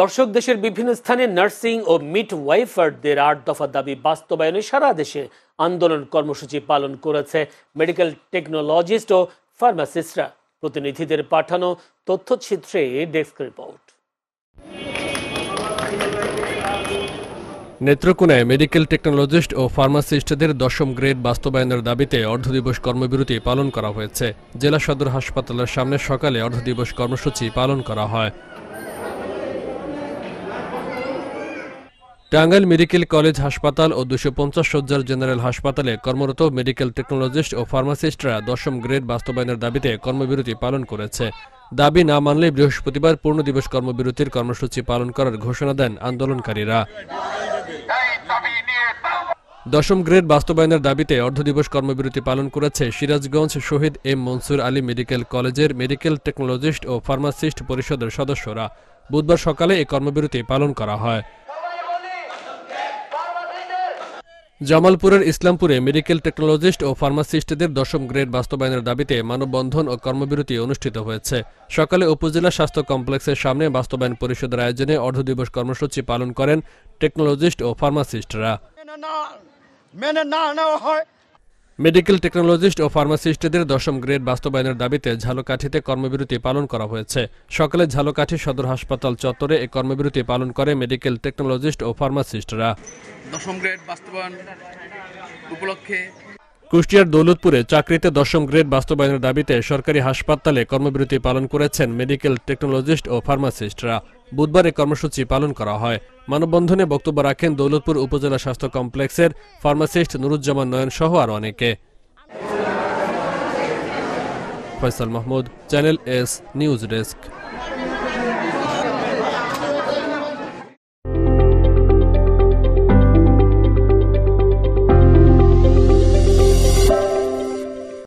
দর্শক, দেশের বিভিন্ন স্থানে নার্সিং ও মিডওয়াইফারদের ৮ দফা দাবি বাস্তবায়নে সারা দেশে আন্দোলন কর্মসূচি পালন করেছে মেডিকেল টেকনোলজিস্ট ও ফার্মাসিস্টরা। প্রতিনিধিদের পাঠানো তথ্যচিত্রে ডেস্ক রিপোর্ট। নেত্রকোনায় মেডিকেল টেকনোলজিস্ট ও ফার্মাসিস্টদের ১০ম গ্রেড বাস্তবায়নের দাবিতে অর্ধদিবস কর্মবিরতি পালন করা হয়েছে। জেলা সদর হাসপাতালের সামনে সকালে অর্ধদিবস কর্মসূচি পালন করা হয়। টাঙ্গাইল মেডিকেল কলেজ হাসপাতাল ও ২৫০ শয্যার জেনারেল হাসপাতালে কর্মরত মেডিকেল টেকনোলজিস্ট ও ফার্মাসিস্টরা ১০ম গ্রেড বাস্তবায়নের দাবিতে কর্মবিরতি পালন করেছে। দাবি না মানলে বৃহস্পতিবার পূর্ণ দিবস কর্মবিরতির কর্মসূচি পালন করার ঘোষণা দেন আন্দোলনকারীরা। ১০ম গ্রেড বাস্তবায়নের দাবিতে অর্ধদিবস কর্মবিরতি পালন করেছে সিরাজগঞ্জ শহীদ এম মনসুর আলী মেডিকেল কলেজের মেডিকেল টেকনোলজিস্ট ও ফার্মাসিস্ট পরিষদের সদস্যরা। বুধবার সকালে এই কর্মবিরতি পালন করা হয়। জামালপুরের ইসলামপুরে মেডিকেল টেকনোলজিস্ট ও ফার্মাসিস্টদের ১০ম গ্রেড বাস্তবায়নের দাবিতে মানববন্ধন ও কর্মবিরতি অনুষ্ঠিত হয়েছে। সকালে উপজেলা স্বাস্থ্য কমপ্লেক্সের সামনে বাস্তবায়ন পরিষদের আয়োজনে অর্ধদিবস কর্মসূচি পালন করেন টেকনোলজিস্ট ও ফার্মাসিস্টরা। মেডিকেল টেকনোলজিস্ট ও ফার্মাসিস্টদের ১০ম গ্রেড বাস্তবায়নের দাবিতে ঝালকাঠিতে কর্মবিরতি পালন করা হয়েছে। সকালে ঝালকাঠি সদর হাসপাতাল চত্বরে এই কর্মবিরতি পালন করে মেডিকেল টেকনোলজিস্ট ও ফার্মাসিস্টরা। ১০ম গ্রেড বাস্তবায়ন উপলক্ষে কুষ্টিয়ার দৌলতপুরে চাকরিতে ১০ম গ্রেড বাস্তবায়নের দাবিতে সরকারি হাসপাতালে কর্মবিরতি পালন করেছেন মেডিকেল টেকনোলজিস্ট ও ফার্মাসিস্টরা। বুধবার এই কর্মসূচি পালন করা হয়। মানববন্ধনে বক্তব্য রাখেন দৌলতপুর উপজেলা স্বাস্থ্য কমপ্লেক্সের ফার্মাসিস্ট নুরুজ্জামান নয়ন সহ আরও অনেকে। Faisal Mahmud, channel S news desk.